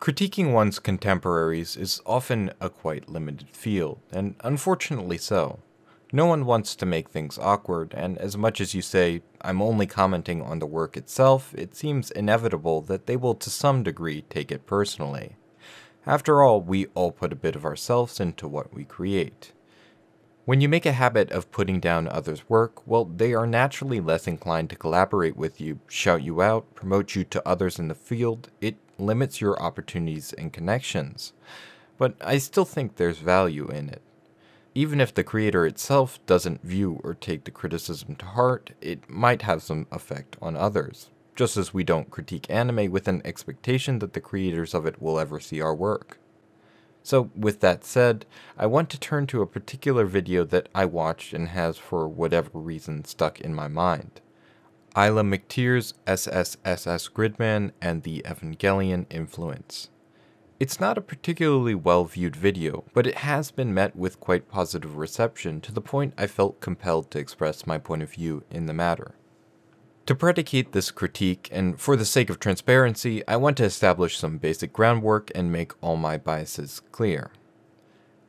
Critiquing one's contemporaries is often a quite limited field, and unfortunately so. No one wants to make things awkward, and as much as you say, I'm only commenting on the work itself, it seems inevitable that they will to some degree take it personally. After all, we all put a bit of ourselves into what we create. When you make a habit of putting down others' work, well, they are naturally less inclined to collaborate with you, shout you out, promote you to others in the field. It limits your opportunities and connections. But I still think there's value in it. Even if the creator itself doesn't view or take the criticism to heart, it might have some effect on others, just as we don't critique anime with an expectation that the creators of it will ever see our work. So with that said, I want to turn to a particular video that I watched and has for whatever reason stuck in my mind. Isla McTeer's SSSS.Gridman and the Evangelion influence. It's not a particularly well-viewed video, but it has been met with quite positive reception to the point I felt compelled to express my point of view in the matter. To predicate this critique, and for the sake of transparency, I want to establish some basic groundwork and make all my biases clear.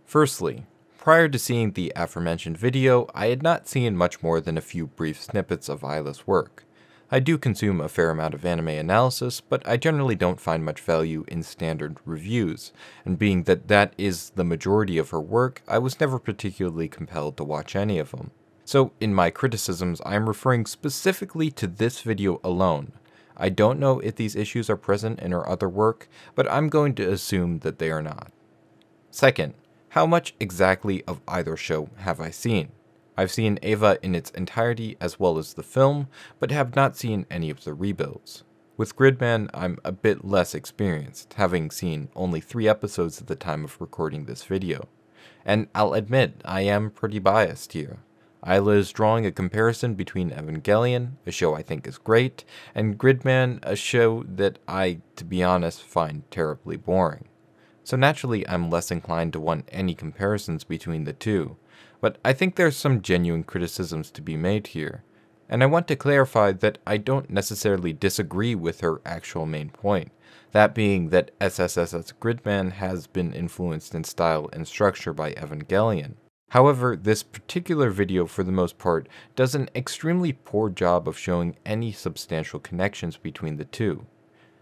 Firstly, prior to seeing the aforementioned video, I had not seen much more than a few brief snippets of Isla's work. I do consume a fair amount of anime analysis, but I generally don't find much value in standard reviews, and being that that is the majority of her work, I was never particularly compelled to watch any of them. So in my criticisms, I am referring specifically to this video alone. I don't know if these issues are present in her other work, but I'm going to assume that they are not. Second, how much exactly of either show have I seen? I've seen Eva in its entirety as well as the film, but have not seen any of the rebuilds. With Gridman, I'm a bit less experienced, having seen only 3 episodes at the time of recording this video. And I'll admit, I am pretty biased here. Isla is drawing a comparison between Evangelion, a show I think is great, and Gridman, a show that I, to be honest, find terribly boring. So naturally I'm less inclined to want any comparisons between the two, but I think there's some genuine criticisms to be made here, and I want to clarify that I don't necessarily disagree with her actual main point, that being that SSSS.Gridman has been influenced in style and structure by Evangelion. However, this particular video for the most part does an extremely poor job of showing any substantial connections between the two.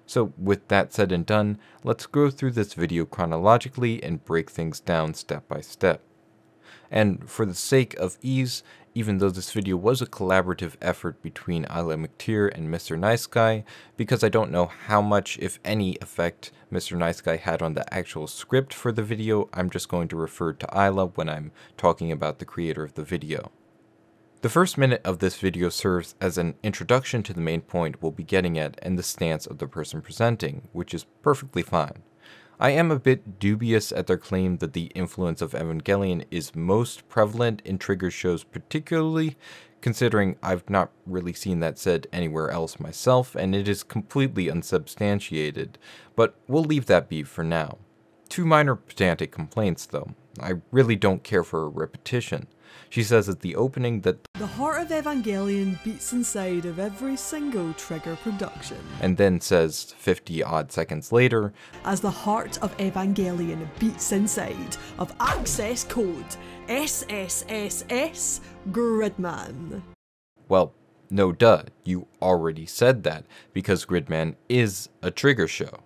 So with that said and done, let's go through this video chronologically and break things down step by step. And for the sake of ease, even though this video was a collaborative effort between Isla McTeer and Mr. Nice Guy, because I don't know how much, if any, effect Mr. Nice Guy had on the actual script for the video, I'm just going to refer to Isla when I'm talking about the creator of the video. The first minute of this video serves as an introduction to the main point we'll be getting at and the stance of the person presenting, which is perfectly fine. I am a bit dubious at their claim that the influence of Evangelion is most prevalent in trigger shows, particularly considering I've not really seen that said anywhere else myself, and it is completely unsubstantiated, but we'll leave that be for now. 2 minor pedantic complaints though. I really don't care for a repetition. She says at the opening that the heart of Evangelion beats inside of every single trigger production. And then says 50 odd seconds later, as the heart of Evangelion beats inside of access code SSSS.Gridman. Well, no duh, you already said that, because Gridman is a trigger show.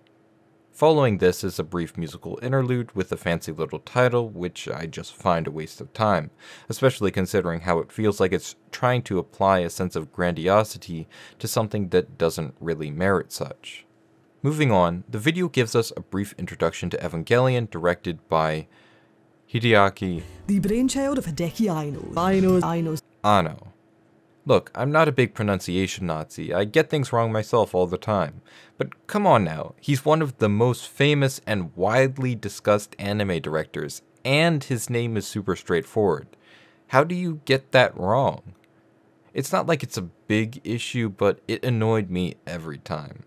Following this is a brief musical interlude with a fancy little title, which I just find a waste of time, especially considering how it feels like it's trying to apply a sense of grandiosity to something that doesn't really merit such. Moving on, the video gives us a brief introduction to Evangelion directed by Hideaki, the brainchild of Hideaki Anno. Look, I'm not a big pronunciation Nazi, I get things wrong myself all the time, but come on now, he's one of the most famous and widely discussed anime directors, and his name is super straightforward. How do you get that wrong? It's not like it's a big issue, but it annoyed me every time.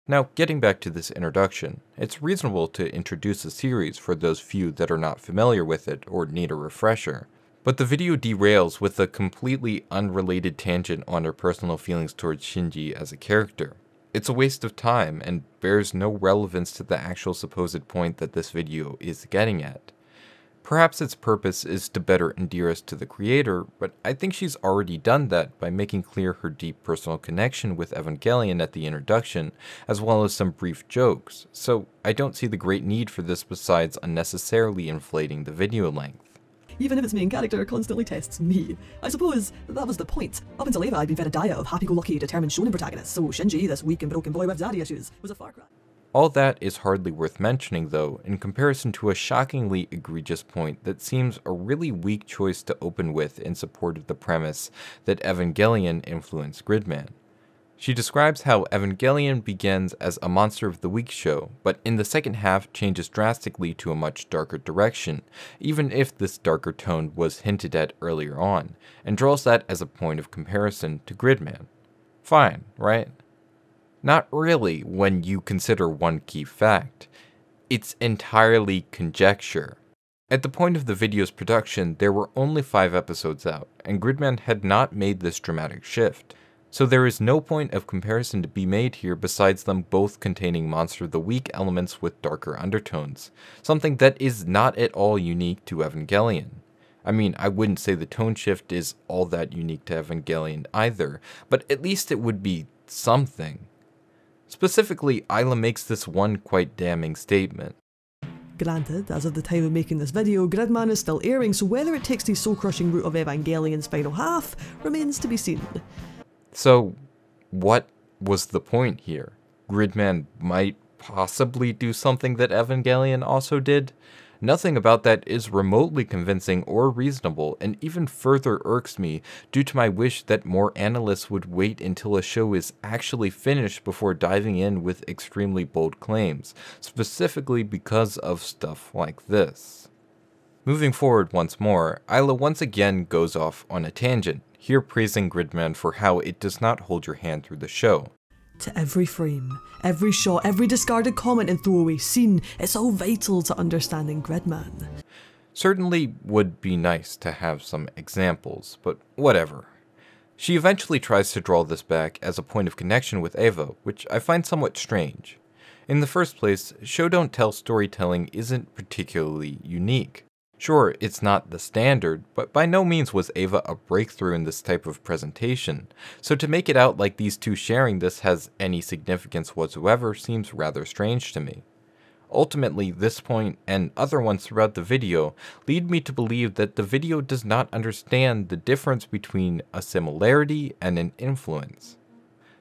Now, getting back to this introduction, it's reasonable to introduce a series for those few that are not familiar with it or need a refresher. But the video derails with a completely unrelated tangent on her personal feelings towards Shinji as a character. It's a waste of time and bears no relevance to the actual supposed point that this video is getting at. Perhaps its purpose is to better endear us to the creator, but I think she's already done that by making clear her deep personal connection with Evangelion at the introduction, as well as some brief jokes, so I don't see the great need for this besides unnecessarily inflating the video length. Even if its main character constantly tests me. I suppose that was the point. Up until Eva, I'd been fed a diet of happy-go-lucky, determined shonen protagonists, so Shinji, this weak and broken boy with daddy issues, was a far cry. All that is hardly worth mentioning, though, in comparison to a shockingly egregious point that seems a really weak choice to open with in support of the premise that Evangelion influenced Gridman. She describes how Evangelion begins as a Monster of the Week show, but in the second half changes drastically to a much darker direction, even if this darker tone was hinted at earlier on, and draws that as a point of comparison to Gridman. Fine, right? Not really when you consider one key fact. It's entirely conjecture. At the point of the video's production, there were only 5 episodes out, and Gridman had not made this dramatic shift. So there is no point of comparison to be made here besides them both containing Monster of the Week elements with darker undertones, something that is not at all unique to Evangelion. I mean, I wouldn't say the tone shift is all that unique to Evangelion either, but at least it would be something. Specifically, Isla makes this one quite damning statement. Granted, as of the time of making this video, Gridman is still airing, so whether it takes the soul-crushing route of Evangelion's final half remains to be seen. So, what was the point here? Gridman might possibly do something that Evangelion also did? Nothing about that is remotely convincing or reasonable, and even further irks me due to my wish that more analysts would wait until a show is actually finished before diving in with extremely bold claims, specifically because of stuff like this. Moving forward once more, Isla once again goes off on a tangent, here praising Gridman for how it does not hold your hand through the show. To every frame, every shot, every discarded comment and throwaway scene, it's all vital to understanding Gridman. Certainly would be nice to have some examples, but whatever. She eventually tries to draw this back as a point of connection with Eva, which I find somewhat strange. In the first place, show don't tell storytelling isn't particularly unique. Sure, it's not the standard, but by no means was Eva a breakthrough in this type of presentation, so to make it out like these two sharing this has any significance whatsoever seems rather strange to me. Ultimately, this point, and other ones throughout the video, lead me to believe that the video does not understand the difference between a similarity and an influence.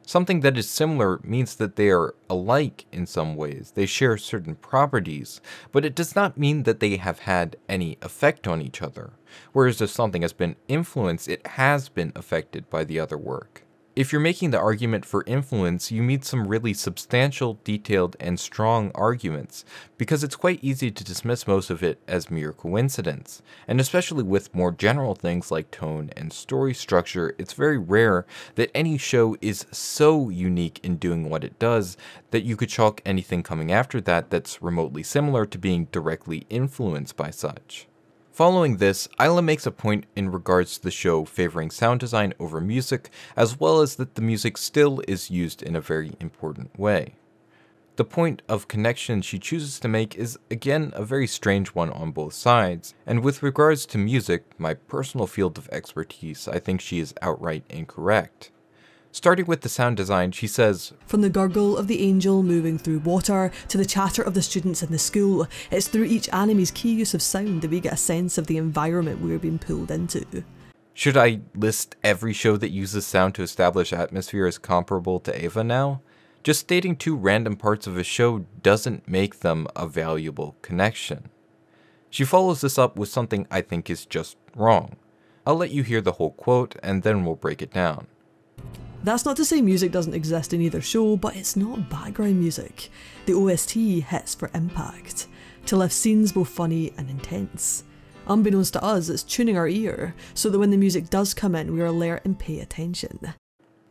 Something that is similar means that they are alike in some ways, they share certain properties, but it does not mean that they have had any effect on each other, whereas if something has been influenced, it has been affected by the other work. If you're making the argument for influence, you need some really substantial, detailed, and strong arguments, because it's quite easy to dismiss most of it as mere coincidence, and especially with more general things like tone and story structure, it's very rare that any show is so unique in doing what it does that you could chalk anything coming after that that's remotely similar to being directly influenced by such. Following this, Isla makes a point in regards to the show favoring sound design over music, as well as that the music still is used in a very important way. The point of connection she chooses to make is again a very strange one on both sides, and with regards to music, my personal field of expertise, I think she is outright incorrect. Starting with the sound design, she says, "From the gurgle of the angel moving through water to the chatter of the students in the school, it's through each anime's key use of sound that we get a sense of the environment we're being pulled into." Should I list every show that uses sound to establish atmosphere as comparable to Eva now? Just stating 2 random parts of a show doesn't make them a valuable connection. She follows this up with something I think is just wrong. I'll let you hear the whole quote and then we'll break it down. That's not to say music doesn't exist in either show, but it's not background music. The OST hits for impact, to lift scenes both funny and intense. Unbeknownst to us, it's tuning our ear, so that when the music does come in, we are alert and pay attention.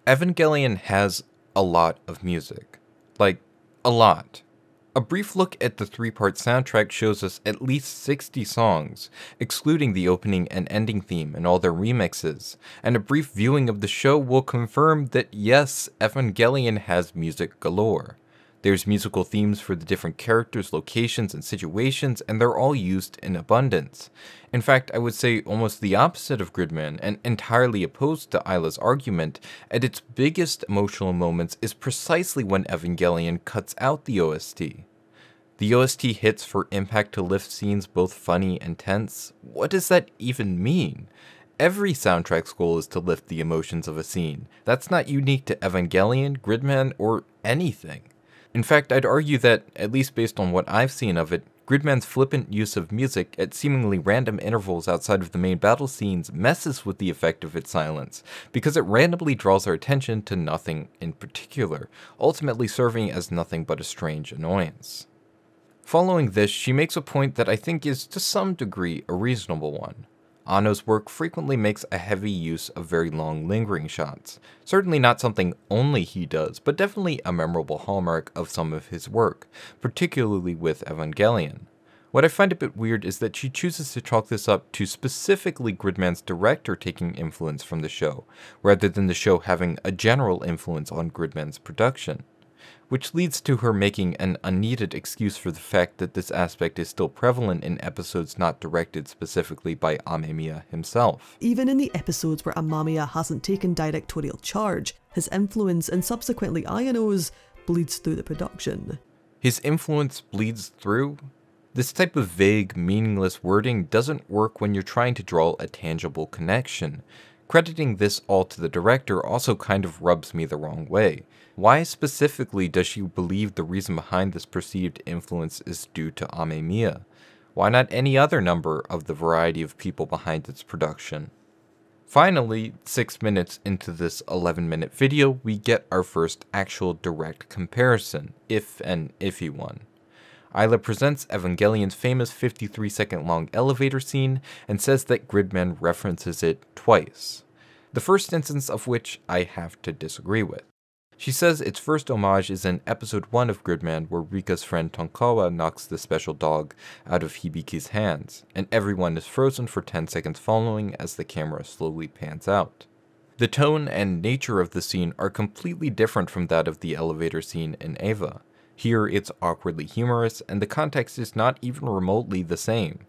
Evangelion has a lot of music. Like, a lot. A brief look at the three-part soundtrack shows us at least 60 songs, excluding the opening and ending theme and all their remixes, and a brief viewing of the show will confirm that yes, Evangelion has music galore. There's musical themes for the different characters, locations, and situations, and they're all used in abundance. In fact, I would say almost the opposite of Gridman, and entirely opposed to Isla's argument, at its biggest emotional moments is precisely when Evangelion cuts out the OST. The OST hits for impact to lift scenes both funny and tense. What does that even mean? Every soundtrack's goal is to lift the emotions of a scene. That's not unique to Evangelion, Gridman, or anything. In fact, I'd argue that, at least based on what I've seen of it, Gridman's flippant use of music at seemingly random intervals outside of the main battle scenes messes with the effect of its silence, because it randomly draws our attention to nothing in particular, ultimately serving as nothing but a strange annoyance. Following this, she makes a point that I think is, to some degree, a reasonable one. Anno's work frequently makes a heavy use of very long lingering shots. Certainly not something only he does, but definitely a memorable hallmark of some of his work, particularly with Evangelion. What I find a bit weird is that she chooses to chalk this up to specifically Gridman's director taking influence from the show, rather than the show having a general influence on Gridman's production. Which leads to her making an unneeded excuse for the fact that this aspect is still prevalent in episodes not directed specifically by Amemiya himself. Even in the episodes where Amemiya hasn't taken directorial charge, his influence, and subsequently Ayano's, bleeds through the production. His influence bleeds through? This type of vague, meaningless wording doesn't work when you're trying to draw a tangible connection. Crediting this all to the director also kind of rubs me the wrong way. Why specifically does she believe the reason behind this perceived influence is due to Amemiya? Why not any other number of the variety of people behind its production? Finally, 6 minutes into this 11-minute video, we get our first actual direct comparison, if an iffy one. Isla presents Evangelion's famous 53-second long elevator scene and says that Gridman references it twice. The first instance of which I have to disagree with. She says its first homage is in episode 1 of Gridman, where Rika's friend Tonkawa knocks the special dog out of Hibiki's hands, and everyone is frozen for 10 seconds following as the camera slowly pans out. The tone and nature of the scene are completely different from that of the elevator scene in Eva. Here it's awkwardly humorous, and the context is not even remotely the same.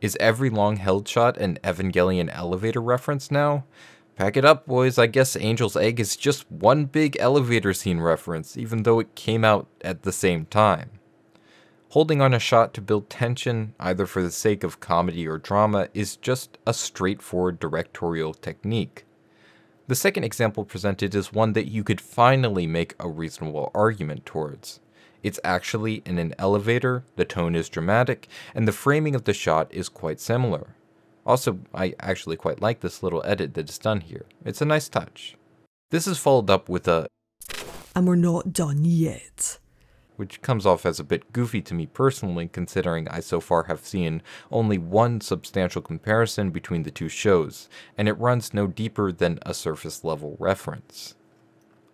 Is every long-held shot an Evangelion elevator reference now? Pack it up, boys. I guess Angel's Egg is just one big elevator scene reference, even though it came out at the same time. Holding on a shot to build tension, either for the sake of comedy or drama, is just a straightforward directorial technique. The second example presented is one that you could finally make a reasonable argument towards. It's actually in an elevator, the tone is dramatic, and the framing of the shot is quite similar. Also, I actually quite like this little edit that is done here. It's a nice touch. This is followed up with a "And we're not done yet," which comes off as a bit goofy to me personally, considering I so far have seen only one substantial comparison between the two shows, and it runs no deeper than a surface level reference.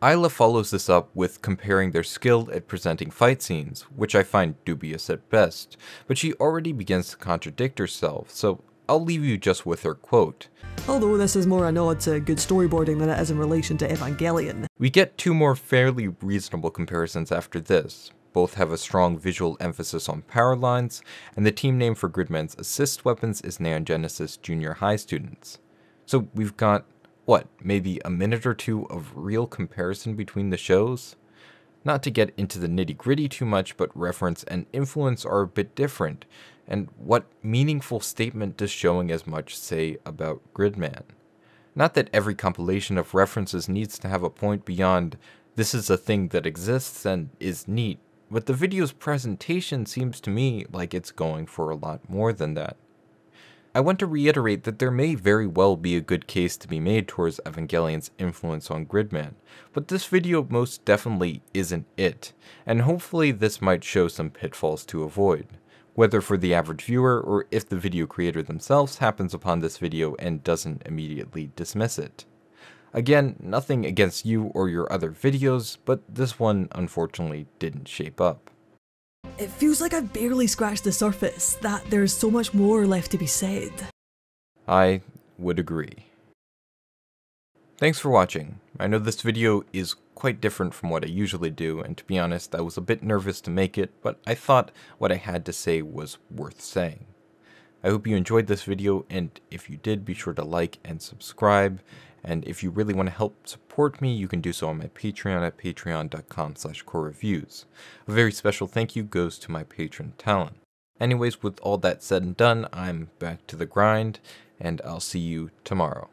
Isla follows this up with comparing their skill at presenting fight scenes, which I find dubious at best, but she already begins to contradict herself, so I'll leave you just with her quote. Although this is more a nod to good storyboarding than it is in relation to Evangelion. We get two more fairly reasonable comparisons after this. Both have a strong visual emphasis on power lines, and the team name for Gridman's assist weapons is Neon Genesis Junior High students. So we've got, what, maybe a minute or two of real comparison between the shows? Not to get into the nitty-gritty too much, but reference and influence are a bit different, and what meaningful statement does showing as much say about Gridman? Not that every compilation of references needs to have a point beyond, this is a thing that exists and is neat, but the video's presentation seems to me like it's going for a lot more than that. I want to reiterate that there may very well be a good case to be made towards Evangelion's influence on Gridman, but this video most definitely isn't it, and hopefully this might show some pitfalls to avoid, whether for the average viewer or if the video creator themselves happens upon this video and doesn't immediately dismiss it. Again, nothing against you or your other videos, but this one unfortunately didn't shape up. it feels like I've barely scratched the surface, that there's so much more left to be said. I would agree. Thanks for watching. I know this video is quite different from what I usually do, and to be honest, I was a bit nervous to make it, but I thought what I had to say was worth saying. I hope you enjoyed this video, and if you did, be sure to like and subscribe, and if you really want to help support me, you can do so on my Patreon at patreon.com/KOMOVIJ. A very special thank you goes to my patron Talon. Anyways, with all that said and done, I'm back to the grind, and I'll see you tomorrow.